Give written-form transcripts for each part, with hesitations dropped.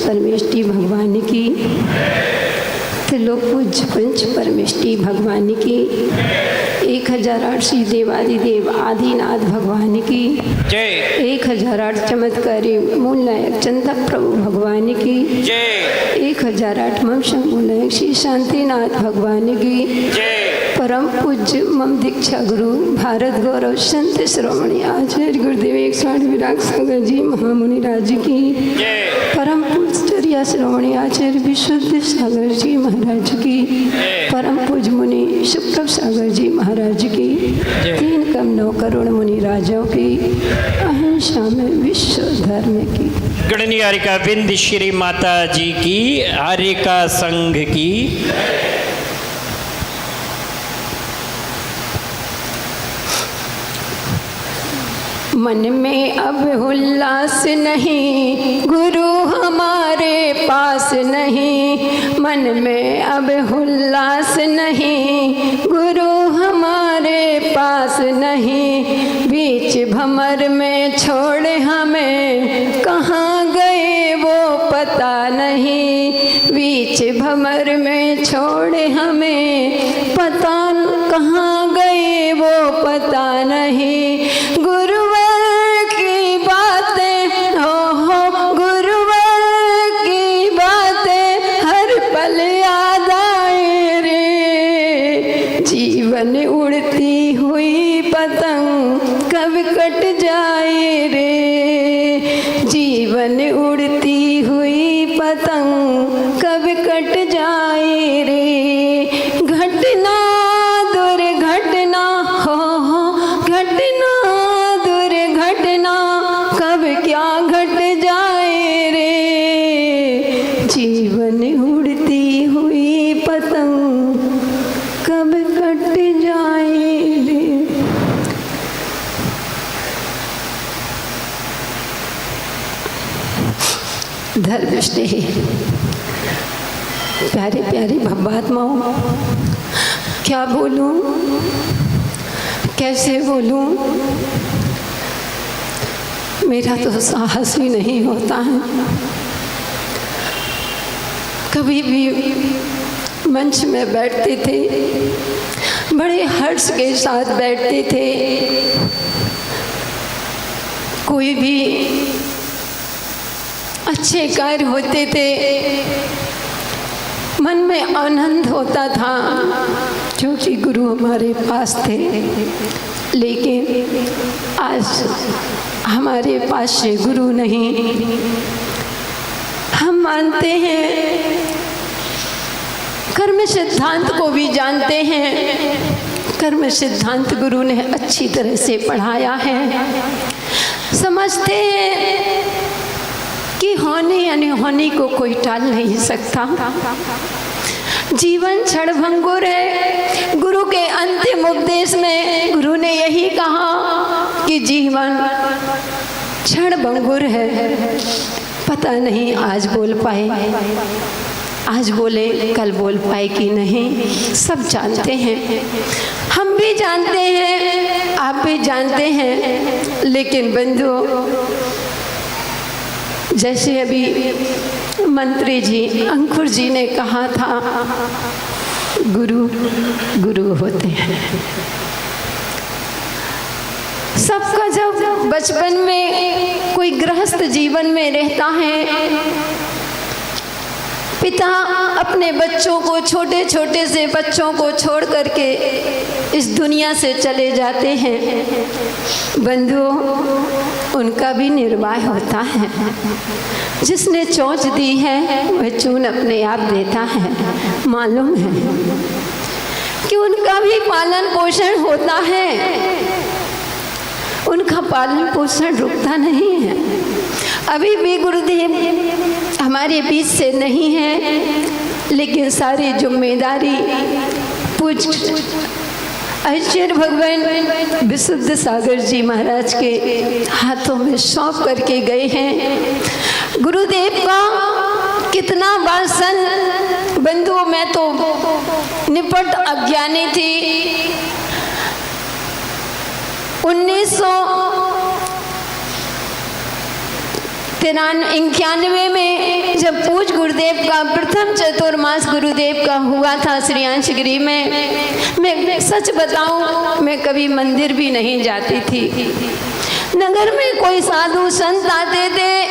परमेष्टि भगवान की, त्रिलोक पूज्य पंच परमेष्टि भगवान की, 1008 श्री देवादिदेव आदिनाथ भगवान की जय। 1008 चमत्कारी मूल नायक चंदा प्रभु भगवान की जय। 1008 मम मूल नायक श्री शांतिनाथ भगवान की जय। परम पूज्य मम दीक्षा गुरु भारत गौरव संत श्रोमणी आचार्य गुरुदेव 108 विराग सागर जी महामुनि राज की जय। परम पूज्य श्रोमणी आचार्य विशुद्ध सागर जी महाराज की, परम पूज्य मुनि शुक्र सागर जी महाराज की, 3 कम 9 करोड़ मुनि राजाओं की, अहिंसा में विश्व धर्म की, गणनीय हरिका बिंद श्री माता जी की, हरिका संघ की। मन में अब उल्लास नहीं, गुरु हमारे पास नहीं। मन में अब उल्लास नहीं, गुरु हमारे पास नहीं। बीच भंवर में छोड़े हमें, कहाँ गए वो पता नहीं। बीच भंवर में छोड़े हमें, पता कहाँ गए वो पता नहीं। गुरुवर की बातें हो गुरुवर की बातें हर पल याद आए रे। जीवन उड़ती हुई पतंग कब कट जाए रे। जीवन उड़ती हुई पतंग कब कट जाए रे। घटना दुर्घटना हो घटना दुर्घटना कब क्या घट जाए रे। जीवन उड़ती हुई पतंग कब कट जाए रे। धर्मष्टे प्यारे प्यारे भव्यात्माओं, क्या बोलूं, कैसे बोलूं, मेरा तो साहस ही नहीं होता है। कभी भी मंच में बैठते थे, बड़े हर्ष के साथ बैठते थे। कोई भी अच्छे कार्य होते थे, मन में आनंद होता था क्योंकि गुरु हमारे पास थे। लेकिन आज हमारे पास से गुरु नहीं। हम मानते हैं, कर्म सिद्धांत को भी जानते हैं। कर्म सिद्धांत गुरु ने अच्छी तरह से पढ़ाया है। समझते हैं कि होने या नहीं होने को कोई टाल नहीं सकता। जीवन क्षणभंगुर है। गुरु के अंतिम उपदेश में गुरु ने यही कहा कि जीवन क्षणभंगुर है, पता नहीं आज बोल पाए, आज बोले कल बोल पाए कि नहीं, सब जानते हैं, हम भी जानते हैं, आप भी जानते हैं। लेकिन बंधुओं, जैसे अभी मंत्री जी अंकुर जी ने कहा था, गुरु गुरु होते हैं। सबका जब बचपन में कोई गृहस्थ जीवन में रहता है, पिता अपने बच्चों को, छोटे छोटे से बच्चों को छोड़ करके इस दुनिया से चले जाते हैं। बंधुओं, उनका भी निर्वाह होता है। जिसने चोंच दी है वह चून अपने आप देता है। मालूम है कि उनका भी पालन पोषण होता है, उनका पालन पोषण रुकता नहीं है। अभी भी गुरुदेव हमारे बीच से नहीं है, लेकिन सारी जिम्मेदारी पूज आचार्य भगवान विशुद्ध सागर जी महाराज के हाथों में सौंप करके गए हैं। गुरुदेव का कितना वासन, बंधुओं मैं तो निपट अज्ञानी थी। 1991 में जब पूज गुरुदेव का प्रथम चतुर्मास गुरुदेव का हुआ था श्रीयांशगिरी में, मैं सच बताऊं, मैं कभी मंदिर भी नहीं जाती थी। नगर में कोई साधु संत आते थे,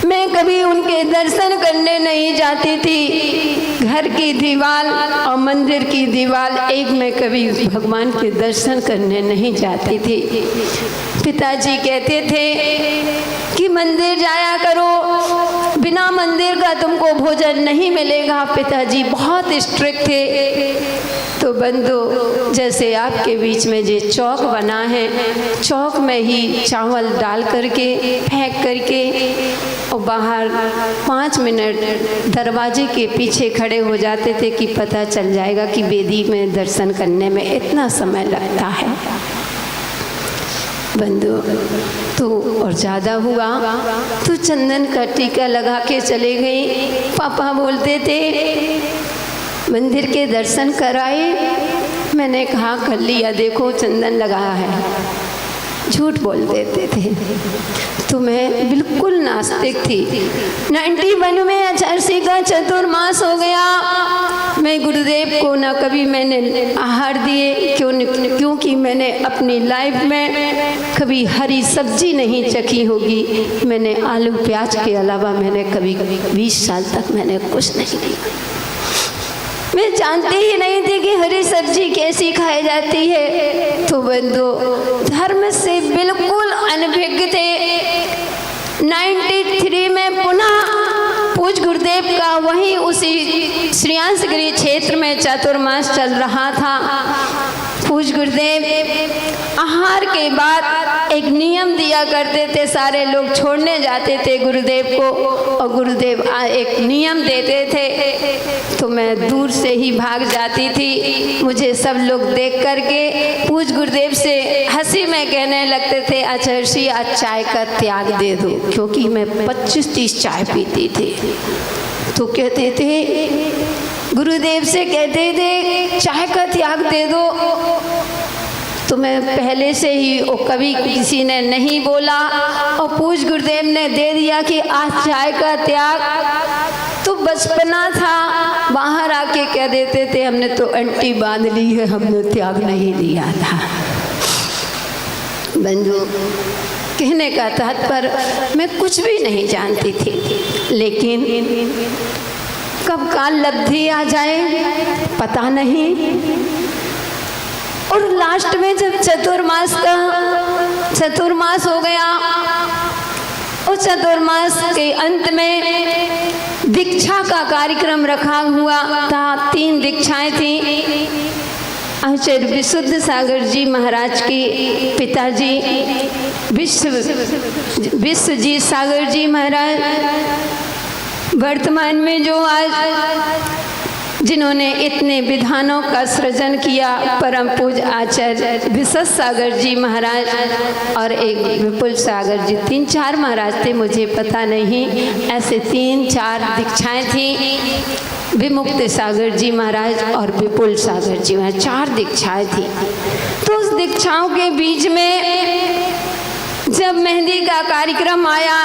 मैं कभी उनके दर्शन करने नहीं जाती थी। घर की दीवार और मंदिर की दीवार एक में कभी भगवान के दर्शन करने नहीं जाती थी। पिताजी कहते थे कि मंदिर जाया करो, बिना मंदिर का तुमको भोजन नहीं मिलेगा। पिताजी बहुत स्ट्रिक्ट थे। तो बंधु, जैसे आपके बीच में जो चौक बना है, चौक में ही चावल डाल करके फेंक करके और बाहर 5 मिनट दरवाजे के पीछे खड़े हो जाते थे कि पता चल जाएगा कि वेदी में दर्शन करने में इतना समय लगता है। बंधु, तो और ज़्यादा हुआ तो चंदन का टीका लगा के चले गई। पापा बोलते थे मंदिर के दर्शन कराए, मैंने कहा कर लिया, देखो चंदन लगा है। झूठ बोल देते थे। तो मैं बिल्कुल नास्तिक थी। 91 में आचार्य का चतुर्मास हो गया। मैं गुरुदेव को ना कभी मैंने आहार दिए, क्योंकि मैंने अपनी लाइफ में कभी हरी सब्जी नहीं चखी होगी। मैंने आलू प्याज के अलावा मैंने कभी 20 साल तक मैंने कुछ नहीं किया। मैं जानती ही नहीं थी कि हरी सब्जी कैसी खाई जाती है। तो बंधु, धर्म से बिल्कुल अनभिज्ञ थे। 93 में पुनः पूज गुरुदेव का वहीं उसी श्रीयांशगिरी क्षेत्र में चतुर्मास चल रहा था। पूज गुरुदेव आहार के बाद एक नियम दिया करते थे, सारे लोग छोड़ने जाते थे गुरुदेव को और गुरुदेव एक नियम देते थे। तो मैं दूर से ही भाग जाती थी। मुझे सब लोग देख करके पूज गुरुदेव से हंसी में कहने लगते थे, आचार्य आज चाय का त्याग दे दो, क्योंकि मैं 25-30 चाय पीती थी। तो कहते थे, गुरुदेव से कहते थे चाय का त्याग दे दो। तो मैं पहले से ही कभी किसी ने नहीं बोला और पूज गुरुदेव ने दे दिया कि आज चाय का त्याग। तो बचपना था, बाहर आके कह देते थे हमने तो अंटी बांध ली है, हमने त्याग नहीं दिया था। बंधु, कहने का तात्पर्य मैं कुछ भी नहीं जानती थी, लेकिन कब काल लब्धि आ जाए पता नहीं। और लास्ट में जब चतुर्मास हो गया और चतुर्मास के अंत में दीक्षा का कार्यक्रम रखा हुआ था। 3 दीक्षाएं थी। आचार्य विशुद्ध सागर जी महाराज की पिताजी विश्वजीत सागर जी महाराज, वर्तमान में जो आज जिन्होंने इतने विधानों का सृजन किया, परम पूज्य आचार्य विशेष सागर जी महाराज और एक विपुल सागर जी, 3-4 महाराज थे, मुझे पता नहीं, ऐसे 3-4 दीक्षाएं थी। विमुक्त सागर जी महाराज और विपुल सागर जी महाराज, 4 दीक्षाएं थी। तो उस दीक्षाओं के बीच में जब मेहंदी का कार्यक्रम आया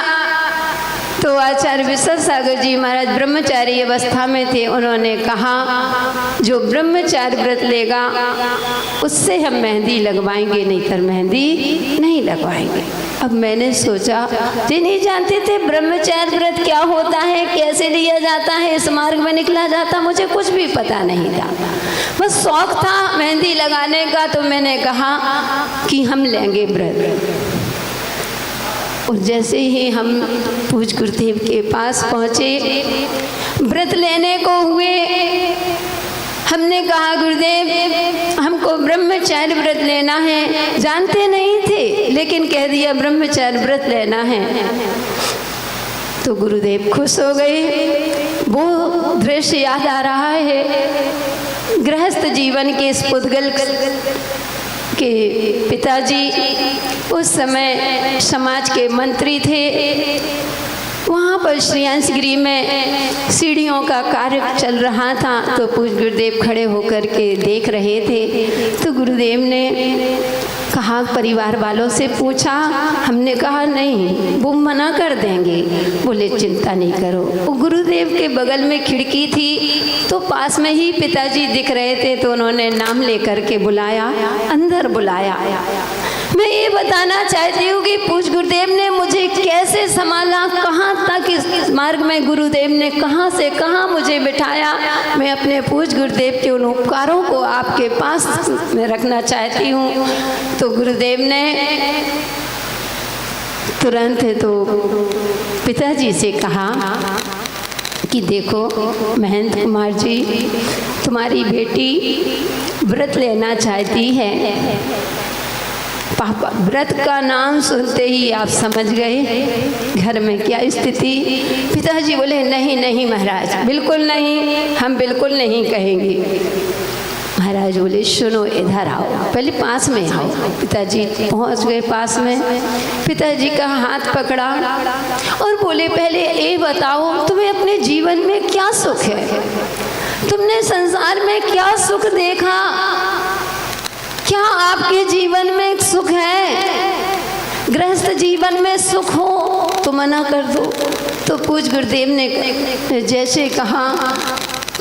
तो आचार्य विशेष सागर जी महाराज ब्रह्मचारी अवस्था में थे। उन्होंने कहा जो ब्रह्मचार्य व्रत लेगा उससे हम मेहंदी लगवाएंगे, नहीं तो मेहंदी नहीं लगवाएंगे। अब मैंने सोचा, ये नहीं जानते थे ब्रह्मचार्य व्रत क्या होता है, कैसे लिया जाता है, इस मार्ग में निकला जाता, मुझे कुछ भी पता नहीं था। बस शौक था मेहंदी लगाने का, तो मैंने कहा कि हम लेंगे व्रत। और जैसे ही हम पूज्य गुरुदेव के पास पहुँचे, व्रत लेने को हुए, हमने कहा गुरुदेव हमको ब्रह्मचार्य व्रत लेना है। जानते नहीं थे, लेकिन कह दिया ब्रह्मचार्य व्रत लेना है। तो गुरुदेव खुश हो गए। वो दृश्य याद आ रहा है, गृहस्थ जीवन के इस पुद्गल के पिताजी उस समय समाज के मंत्री थे। वहाँ पर श्रीयांशगिरी में सीढ़ियों का कार्य चल रहा था, तो पूज्य गुरुदेव खड़े होकर के देख रहे थे। तो गुरुदेव ने कहा, परिवार वालों से पूछा, हमने कहा नहीं, वो मना कर देंगे। बोले चिंता नहीं करो। वो गुरुदेव के बगल में खिड़की थी, तो पास में ही पिताजी दिख रहे थे, तो उन्होंने नाम लेकर के बुलाया, अंदर बुलाया। मैं ये बताना चाहती हूँ कि पूज्य गुरुदेव ने मुझे कैसे संभाला, कहाँ तक इस मार्ग में गुरुदेव ने कहाँ से कहाँ मुझे बिठाया। मैं अपने पूज्य गुरुदेव के उन उपकारों को आपके पास में रखना चाहती हूँ। तो गुरुदेव ने तुरंत तो पिताजी से कहा कि देखो महेंद्र कुमार जी, तुम्हारी बेटी व्रत लेना चाहती है। पापा व्रत का नाम सुनते ही आप समझ गए घर में क्या स्थिति। पिताजी बोले नहीं नहीं महाराज, बिल्कुल नहीं, हम बिल्कुल नहीं कहेंगे। महाराज बोले सुनो, इधर आओ, पहले पास में आओ। पिताजी पहुंच गए पास में, पिताजी का हाथ पकड़ा और बोले पहले ये बताओ तुम्हें अपने जीवन में क्या सुख है, तुमने संसार में क्या सुख देखा, क्या आपके जीवन में सुख है? गृहस्थ जीवन में सुख हो तो मना कर दो। तो पूज्य गुरुदेव ने जैसे कहा,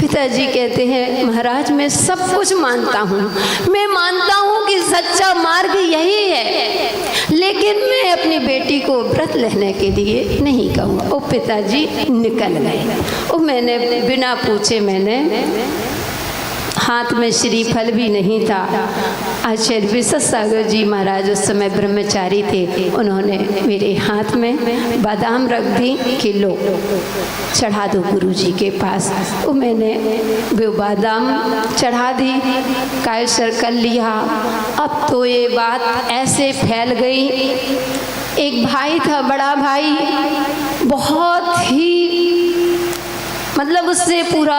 पिताजी कहते हैं महाराज मैं सब कुछ मानता हूँ, मैं मानता हूँ कि सच्चा मार्ग यही है, लेकिन मैं अपनी बेटी को व्रत लेने के लिए नहीं कहूँगा। ओ पिताजी निकल गए। ओ मैंने बिना पूछे, मैंने हाथ में श्रीफल भी नहीं था। आचार्य विशेष सागर जी महाराज उस समय ब्रह्मचारी थे, उन्होंने मेरे हाथ में बादाम रख दी कि लो चढ़ा दो गुरु जी के पास। वो मैंने वो बादाम चढ़ा दी, कायसर कर लिया। अब तो ये बात ऐसे फैल गई, एक भाई था, बड़ा भाई, बहुत ही मतलब उससे पूरा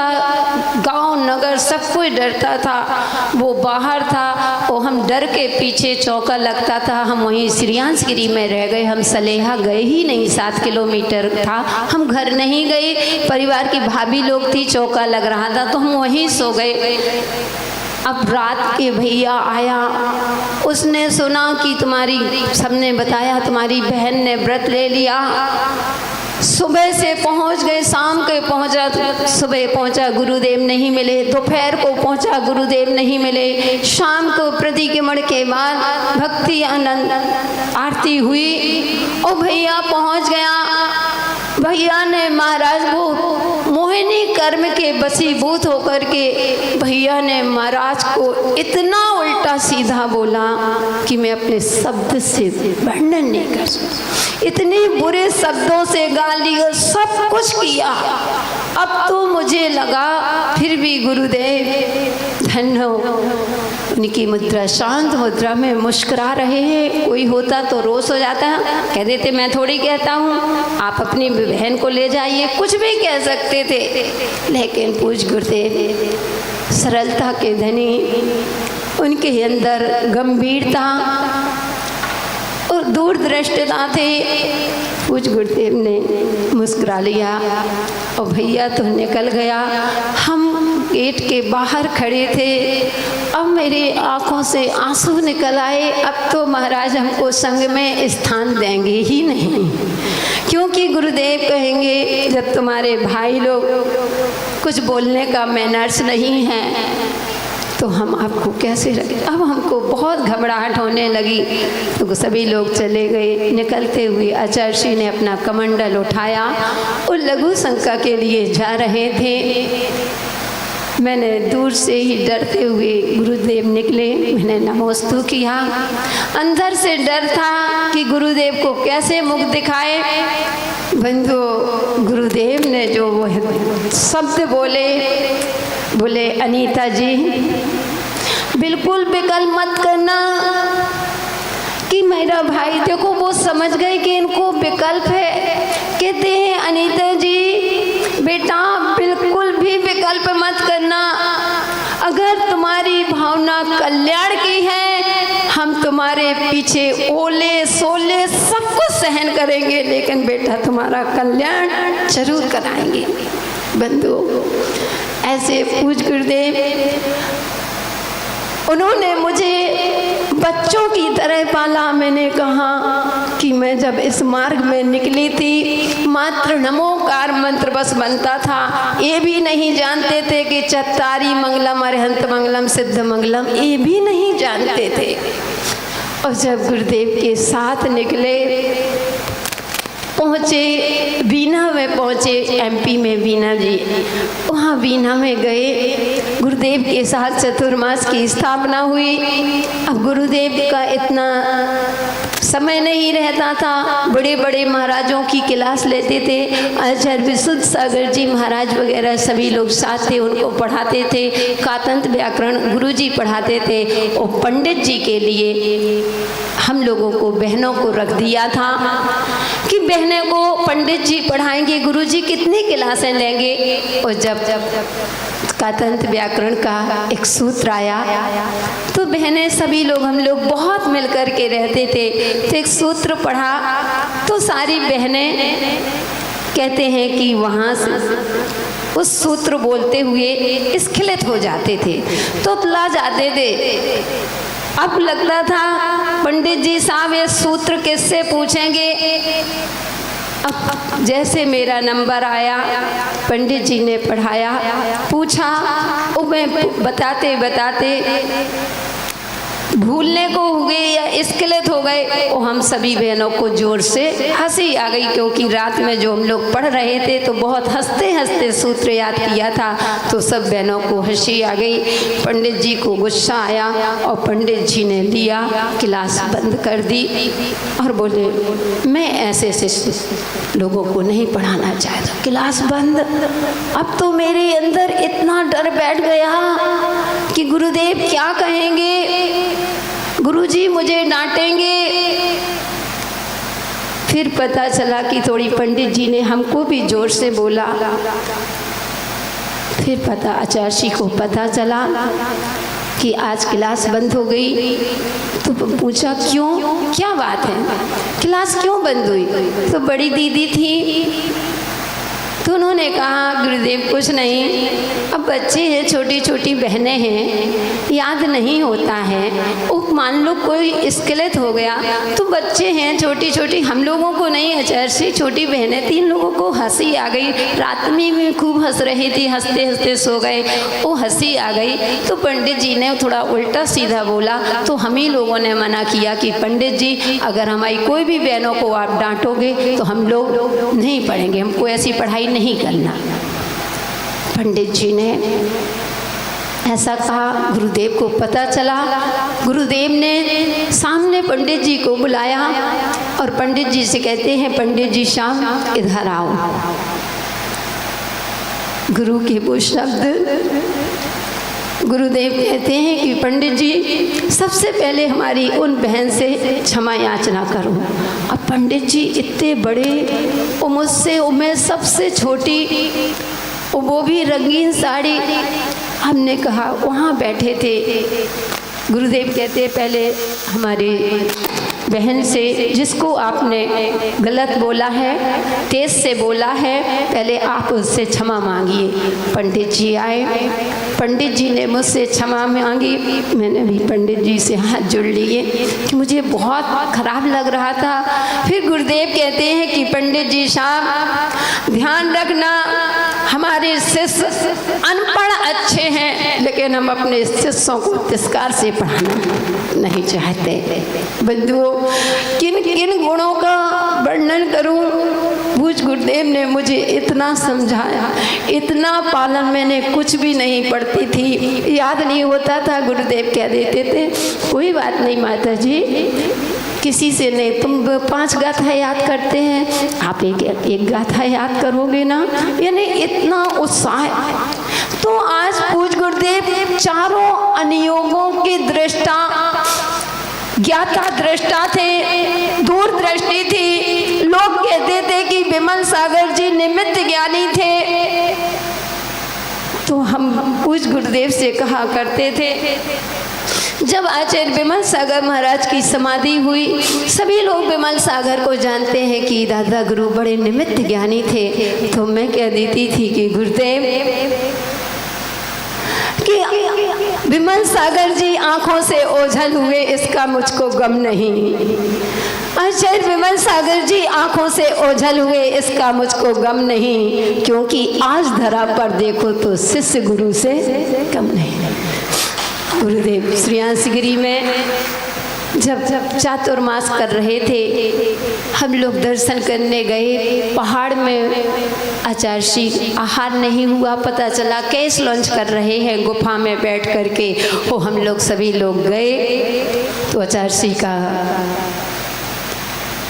गांव नगर सब कोई डरता था। वो बाहर था, वो हम डर के पीछे चौका लगता था। हम वहीं श्रीयांशगिरी में रह गए, हम सलेहा गए ही नहीं, 7 किलोमीटर था, हम घर नहीं गए। परिवार की भाभी लोग थी, चौका लग रहा था तो हम वहीं सो गए। अब रात के भैया आया, उसने सुना कि तुम्हारी, सबने बताया तुम्हारी बहन ने व्रत ले लिया। सुबह से पहुंच गए, शाम के पहुंचा, सुबह पहुंचा गुरुदेव नहीं मिले, दोपहर को पहुंचा गुरुदेव नहीं मिले, शाम को प्रतिक्रमण के बाद भक्ति आनंद आरती हुई और भैया पहुंच गया। भैया ने महाराज वो मोहिनी कर्म के बसीभूत होकर के भैया ने महाराज को इतना उल्टा सीधा बोला कि मैं अपने शब्द से वर्णन नहीं कर सकता। इतने बुरे शब्दों से गाली और सब कुछ किया। अब तो मुझे लगा फिर भी गुरुदेव धन्य हो, उनकी मुद्रा शांत मुद्रा में मुस्कुरा रहे हैं। कोई होता तो रोष हो जाता, कह देते मैं थोड़ी कहता हूँ, आप अपनी बहन को ले जाइए, कुछ भी कह सकते थे। लेकिन पूज्य गुरुदेव सरलता के धनी, उनके अंदर गंभीरता और दूरदृष्टता थे। पूज्य गुरुदेव ने मुस्कुरा लिया और भैया तो निकल गया। हम गेट के बाहर खड़े थे, अब मेरी आंखों से आंसू निकल आए। अब तो महाराज हमको संग में स्थान देंगे ही नहीं, क्योंकि गुरुदेव कहेंगे जब तुम्हारे भाई लोग कुछ बोलने का मैनर्स नहीं है तो हम आपको कैसे रखें। अब हमको बहुत घबराहट होने लगी तो सभी लोग चले गए। निकलते हुए आचार्य श्री ने अपना कमंडल उठाया और लघु शंका के लिए जा रहे थे। मैंने दूर से ही डरते हुए गुरुदेव निकले, मैंने नमोस्तु किया। अंदर से डर था कि गुरुदेव को कैसे मुख दिखाए। बंधु गुरुदेव ने जो वो शब्द बोले अनीता जी बिल्कुल विकल मत करना कि मेरा भाई, देखो वो समझ गए कि इनको विकल्प है। कहते हैं अनीता जी बेटा बिल्कुल भी विकल्प मत करना, अगर तुम्हारी भावना कल्याण की है हम तुम्हारे पीछे ओले सोले सब कुछ सहन करेंगे, लेकिन बेटा तुम्हारा कल्याण जरूर कराएंगे। बंधु ऐसे पूज्य गुरुदेव उन्होंने मुझे बच्चों की तरह पाला। मैंने कहा कि मैं जब इस मार्ग में निकली थी मात्र नमोकार मंत्र बस बनता था, ये भी नहीं जानते थे कि चत्तारी मंगलम अरहंत मंगलम सिद्ध मंगलम, ये भी नहीं जानते थे। और जब गुरुदेव के साथ निकले, पहुँचे बीना में, पहुँचे एमपी में बीना जी, वहाँ बीना में गए। गुरुदेव के साथ चतुर्मास की स्थापना हुई। अब गुरुदेव का इतना समय नहीं रहता था, बड़े बड़े महाराजों की क्लास लेते थे। आचार्य विशुद्ध सागर जी महाराज वगैरह सभी लोग साथ थे, उनको पढ़ाते थे। कातंत व्याकरण गुरुजी पढ़ाते थे। और पंडित जी के लिए हम लोगों को बहनों को रख दिया था कि बहनें को पंडित जी पढ़ाएंगे, गुरुजी कितनी क्लासें लेंगे। और जब कातंत व्याकरण का एक सूत्र आया तो बहनें सभी लोग हम लोग बहुत मिलकर के रहते थे। तो एक सूत्र पढ़ा तो सारी बहनें कहते हैं कि वहाँ से उस सूत्र बोलते हुए स्खलित हो जाते थे, तो ला जाते थे। अब लगता था पंडित जी साहब ये सूत्र किससे पूछेंगे। अब जैसे मेरा नंबर आया, पंडित जी ने पढ़ाया, पूछा, वो मैं बताते बताते भूलने को हो गए या स्खलित हो गए। और हम सभी बहनों को जोर से हंसी आ गई, क्योंकि रात में जो हम लोग पढ़ रहे थे तो बहुत हंसते हंसते सूत्र याद किया था, तो सब बहनों को हंसी आ गई। पंडित जी को गुस्सा आया और पंडित जी ने लिया, क्लास बंद कर दी और बोले मैं ऐसे ऐसे लोगों को नहीं पढ़ाना चाहता, क्लास बंद। अब तो मेरे अंदर इतना डर बैठ गया कि गुरुदेव क्या कहेंगे, गुरुजी मुझे डांटेंगे। फिर पता चला कि थोड़ी पंडित जी ने हमको भी जोर से बोला। फिर पता आचार्य जी को पता चला कि आज क्लास बंद हो गई। तो पूछा क्यों, क्या बात है, क्लास क्यों बंद हुई। तो बड़ी दीदी थी तो उन्होंने कहा गुरुदेव कुछ नहीं, अब बच्चे हैं, छोटी छोटी बहनें हैं, याद नहीं होता है। वो मान लो कोई स्खलित हो गया तो बच्चे हैं छोटी छोटी, हम लोगों को नहीं, आचार्य से छोटी बहनें, 3 लोगों को हंसी आ गई। रात में भी खूब हंस रही थी, हंसते हंसते सो गए, वो हंसी आ गई। तो पंडित जी ने थोड़ा उल्टा सीधा बोला, तो हम ही लोगों ने मना किया कि पंडित जी अगर हमारी कोई भी बहनों को आप डांटोगे तो हम लोग नहीं पढ़ेंगे, हमको ऐसी पढ़ाई नहीं करना। पंडित जी ने ऐसा कहा, गुरुदेव को पता चला। गुरुदेव ने सामने पंडित जी को बुलाया और पंडित जी से कहते हैं पंडित जी शाम इधर आओ। गुरु के वो शब्द गुरुदेव कहते हैं कि पंडित जी सबसे पहले हमारी उन बहन से क्षमा याचना करो। अब पंडित जी इतने बड़े और मुझसे मैं सबसे छोटी, वो भी रंगीन साड़ी। हमने कहा वहाँ बैठे थे। गुरुदेव कहते पहले हमारी बहन से जिसको आपने गलत बोला है, तेज से बोला है, पहले आप उससे क्षमा मांगिए। पंडित जी आए, पंडित जी ने मुझसे क्षमा मांगी। मैंने भी पंडित जी से हाथ जोड़ लिए कि मुझे बहुत खराब लग रहा था। फिर गुरुदेव कहते हैं कि पंडित जी साहब ध्यान रखना, हमारे शिष्य अनपढ़ अच्छे हैं, लेकिन हम अपने शिष्यों को तिरस्कार से पढ़ाना नहीं चाहते। बंधुओं, किन किन गुणों का वर्णन करूं। पूज्य गुरुदेव ने मुझे इतना समझाया, इतना पालन, मैंने कुछ भी नहीं पढ़ती थी, याद नहीं होता था। गुरुदेव कह देते थे कोई बात नहीं माता जी, किसी से नहीं, तुम 5 गाथा याद करते हैं, आप एक गाथा याद करोगे ना, यानी इतना उत्साह। तो आज पूज्य गुरुदेव चारों अनुयोगों के दृष्टा, ज्ञाता दृष्टा थे, दूरदृष्टि थी। लोग कहते थे कि विमल सागर जी निमित्त ज्ञानी थे। तो हम पूज्य गुरुदेव से कहा करते थे, जब आचार्य विमल सागर महाराज की समाधि हुई, सभी लोग विमल सागर को जानते हैं कि दादा गुरु बड़े निमित्त ज्ञानी थे। तो मैं कह देती थी कि गुरुदेव कि विमल सागर जी आंखों से ओझल हुए, इसका मुझको गम नहीं। आचार्य विमल सागर जी आंखों से ओझल हुए, इसका मुझको गम नहीं, क्योंकि आज धरा पर देखो तो शिष्य गुरु से कम नहीं। गुरुदेव श्रीयांशगिरी में जब चातुर्मास कर रहे थे, हम लोग दर्शन करने गए। पहाड़ में आचार्य श्री आहार नहीं हुआ, पता चला केस लॉन्च कर रहे हैं गुफा में बैठ करके। वो हम लोग सभी लोग गए तो आचार्य श्री का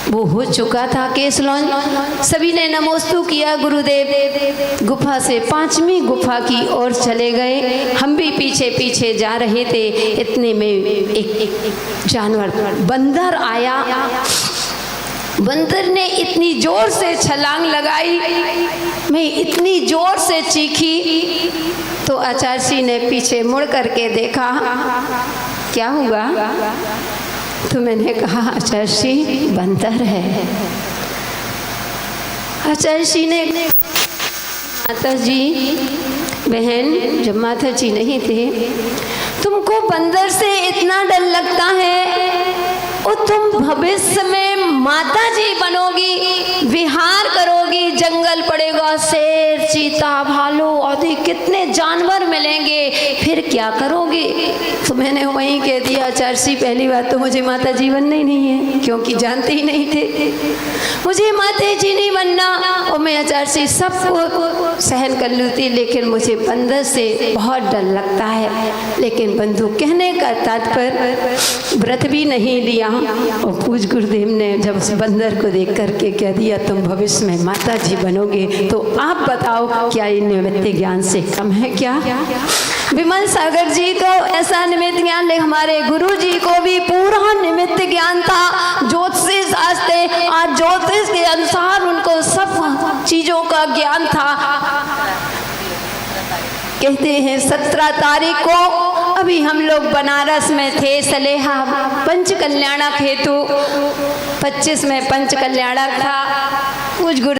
वो हो चुका था केस लॉन्च। सभी ने नमोस्तु किया। गुरुदेव गुफा से 5वीं गुफा की ओर चले गए, हम भी पीछे पीछे जा रहे थे। इतने में एक जानवर बंदर आया। बंदर ने इतनी जोर से छलांग लगाई, मैं इतनी जोर से चीखी तो आचार्य श्री ने पीछे मुड़ करके देखा, क्या हुआ? तो मैंने कहा आचार्य श्री बंदर है। आचार्य श्री ने, माता जी बहन, जब माता जी नहीं थे, तुमको बंदर से इतना डर लगता है और तुम भविष्य में माता जी बनोगी, विहार करोगी, जंगल पड़ेगा, शेर, चीता, भालू आदि कितने जानवर मिलेंगे, फिर क्या करोगी? तो मैंने वहीं कह दिया आचार्य श्री पहली बात तो मुझे माता जी बनना ही नहीं है, क्योंकि जानते ही नहीं थे मुझे माता जी नहीं बनना। और मैं आचार्य श्री सबको सहन कर लेती, लेकिन मुझे बंदर से बहुत डर लगता है। लेकिन बंधु कहने का तात्पर्य व्रत भी नहीं लिया। और पूज्य गुरुदेव ने जब उस बंदर को देख करके कह दिया तुम भविष्य में माता जी बनोगे, तो आप बताओ क्या ये निमित्त ज्ञान से कम है क्या? विमल सागर जी को ऐसा निमित्त ज्ञान, हमारे गुरु जी को भी पूरा निमित्त ज्ञान था। ज्योतिष शास्त्र, आज ज्योतिष के अनुसार उनको सब चीजों का ज्ञान था। कहते हैं 17 तारीख को अभी हम लोग बनारस में थे, सलेहा पंच कल्याणक हेतु, 25 में पंच कल्याणक था। कुछ गुरु